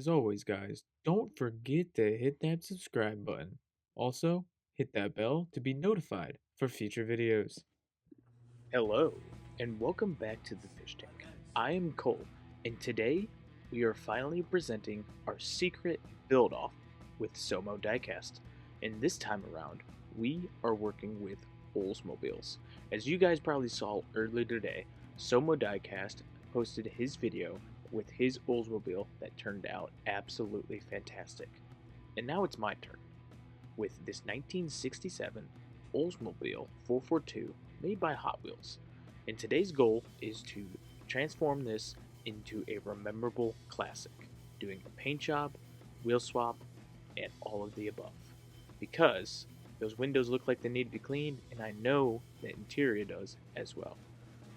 As always, guys, don't forget to hit that subscribe button. Also, hit that bell to be notified for future videos. Hello, and welcome back to the Fish Tank. I am Cole, and today we are finally presenting our secret build-off with SOMO Diecast. And this time around, we are working with Oldsmobiles. As you guys probably saw earlier today, SOMO Diecast posted his video with his Oldsmobile that turned out absolutely fantastic. And now it's my turn with this 1967 Oldsmobile 442 made by Hot Wheels. And today's goal is to transform this into a rememberable classic, doing a paint job, wheel swap, and all of the above. Because those windows look like they need to be cleaned, and I know the interior does as well.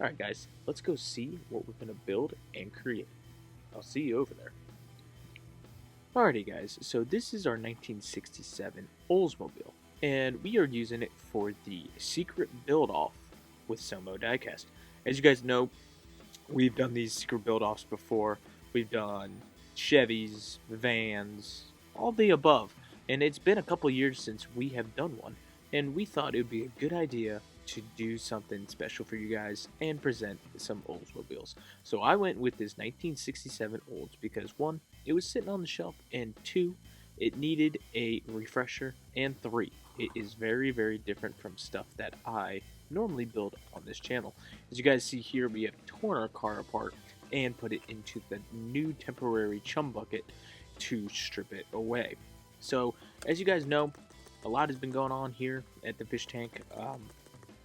Alright guys, let's go see what we're going to build and create. I'll see you over there. Alrighty guys, so this is our 1967 Oldsmobile, and we are using it for the secret build-off with SOMO Diecast. As you guys know, we've done these secret build-offs before. We've done Chevys, vans, all the above, and it's been a couple years since we have done one, and we thought it would be a good idea to do something special for you guys and present some Oldsmobiles. So I went with this 1967 Olds because one, it was sitting on the shelf, and two, it needed a refresher, and three, it is very, very different from stuff that I normally build on this channel. As you guys see here, we have torn our car apart and put it into the new temporary chum bucket to strip it away. So as you guys know, a lot has been going on here at the fish tank.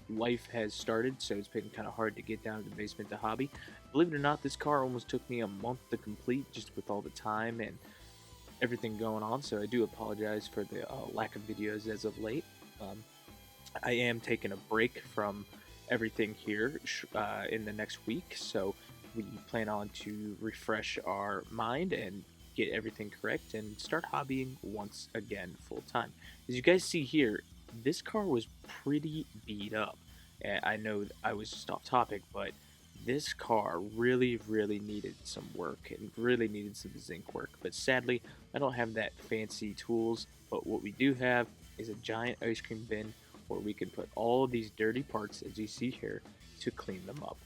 Life has started, so it's been kind of hard to get down to the basement to hobby. Believe it or not, this car almost took me a month to complete just with all the time and everything going on, so I do apologize for the lack of videos as of late. I am taking a break from everything here in the next week, so we plan on to refresh our mind and get everything correct and start hobbying once again full time. As you guys see here, this car was pretty beat up. I know I was just off topic, but this car really, really needed some work and really needed some zinc work. But sadly, I don't have that fancy tools. But what we do have is a giant ice cream bin where we can put all of these dirty parts, as you see here, to clean them up.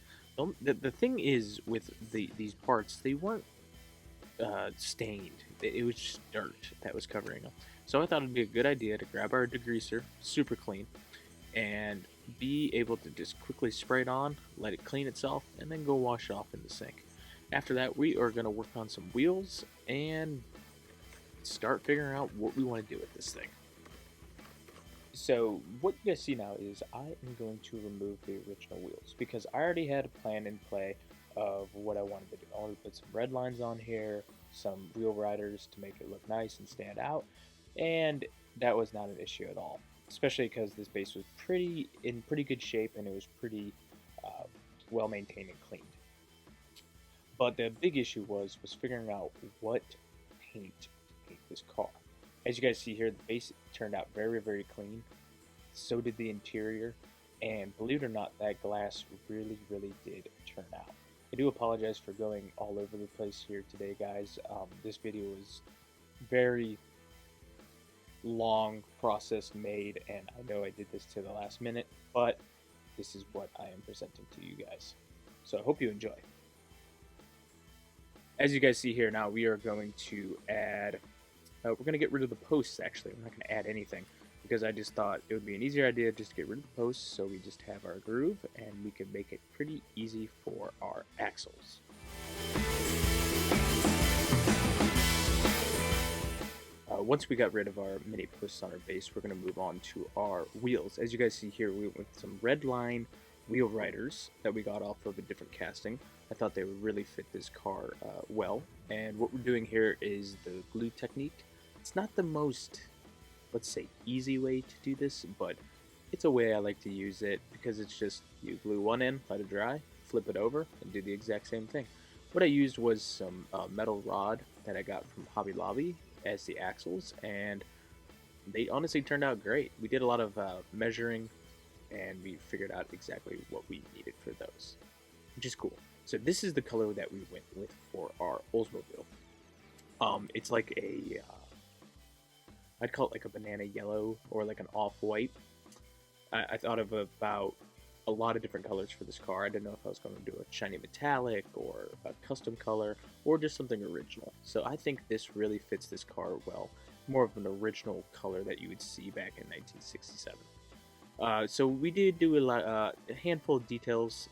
The thing is with these parts, they weren't stained. It was just dirt that was covering them. So I thought it'd be a good idea to grab our degreaser, super clean, and be able to just quickly spray it on, let it clean itself, and then go wash it off in the sink. After that, we are going to work on some wheels and start figuring out what we want to do with this thing. So what you guys see now is I am going to remove the original wheels because I already had a plan in play of what I wanted to do. I wanted to put some red lines on here, some wheel riders to make it look nice and stand out, and that was not an issue at all, especially because this base was in pretty good shape and it was pretty well maintained and cleaned. But the big issue was figuring out what paint to paint this car. As you guys see here, the base turned out very, very clean. So did the interior, and believe it or not, that glass really, really did turn out. I do apologize for going all over the place here today, guys. This video was very long process made, and I know I did this to the last minute, but this is what I am presenting to you guys. So I hope you enjoy. As you guys see here now, we are going to add, we're going to get rid of the posts actually. We're not going to add anything because I just thought it would be an easier idea just to get rid of the posts so we just have our groove and we can make it pretty easy for our axles. Once we got rid of our mini posts on our base, we're going to move on to our wheels. As you guys see here, we went with some red line wheel riders that we got off of a different casting. I thought they would really fit this car well. And what we're doing here is the glue technique. It's not the most, let's say, easy way to do this, but it's a way I like to use it because it's just you glue one end, let it dry, flip it over, and do the exact same thing. What I used was some metal rod that I got from Hobby Lobby as the axles, and they honestly turned out great. We did a lot of measuring, and we figured out exactly what we needed for those, which is cool. So this is the color that we went with for our Oldsmobile. It's like a I'd call it like a banana yellow or like an off white. I thought of about a lot of different colors for this car. I didn't know if I was going to do a shiny metallic or a custom color or just something original. So I think this really fits this car well. More of an original color that you would see back in 1967. So we did do a handful of details.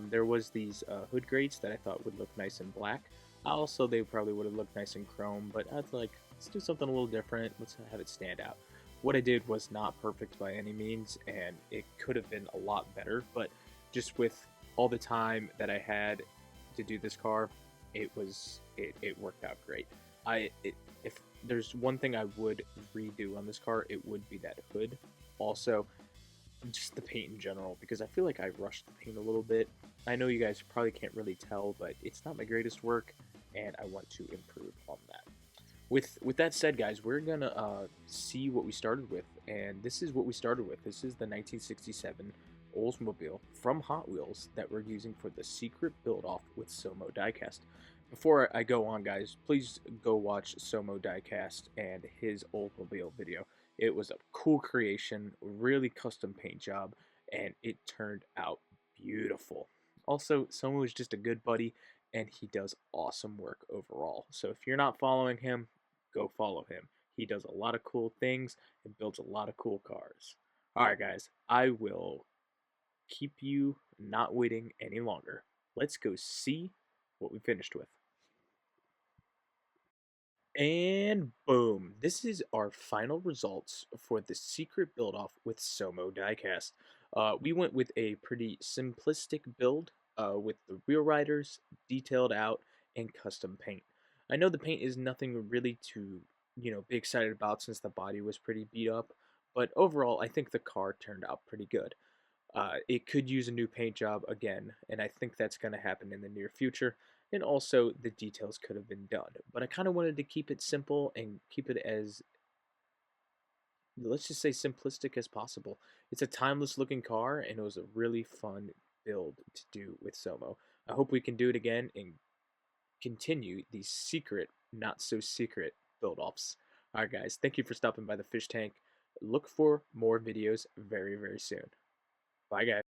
There was these hood grates that I thought would look nice in black. Also, they probably would have looked nice in chrome, but I was like, let's do something a little different. Let's have it stand out. What I did was not perfect by any means, and it could have been a lot better, but just with all the time that I had to do this car, it worked out great. If there's one thing I would redo on this car, it would be that hood. Also, just the paint in general, because I feel like I rushed the paint a little bit. I know you guys probably can't really tell, but it's not my greatest work, and I want to improve on that. With that said, guys, we're gonna see what we started with, and this is what we started with. This is the 1967 Oldsmobile from Hot Wheels that we're using for the secret build-off with SOMO Diecast. Before I go on, guys, please go watch SOMO Diecast and his Oldsmobile video. It was a cool creation, really custom paint job, and it turned out beautiful. Also, SOMO is just a good buddy, and he does awesome work overall. So if you're not following him, go follow him. He does a lot of cool things and builds a lot of cool cars. All right, guys, I will keep you not waiting any longer. Let's go see what we finished with. And boom, this is our final results for the secret build-off with SOMO Diecast. We went with a pretty simplistic build with the wheel riders detailed out and custom paint. I know the paint is nothing really to, be excited about since the body was pretty beat up, but overall, I think the car turned out pretty good. It could use a new paint job again, and I think that's going to happen in the near future. And also, the details could have been done. But I kind of wanted to keep it simple and keep it as, let's just say, simplistic as possible. It's a timeless looking car, and it was a really fun build to do with Somo. I hope we can do it again and continue these secret, not so secret build offs. Alright, guys, thank you for stopping by the fish tank. Look for more videos very, very soon. Bye, guys.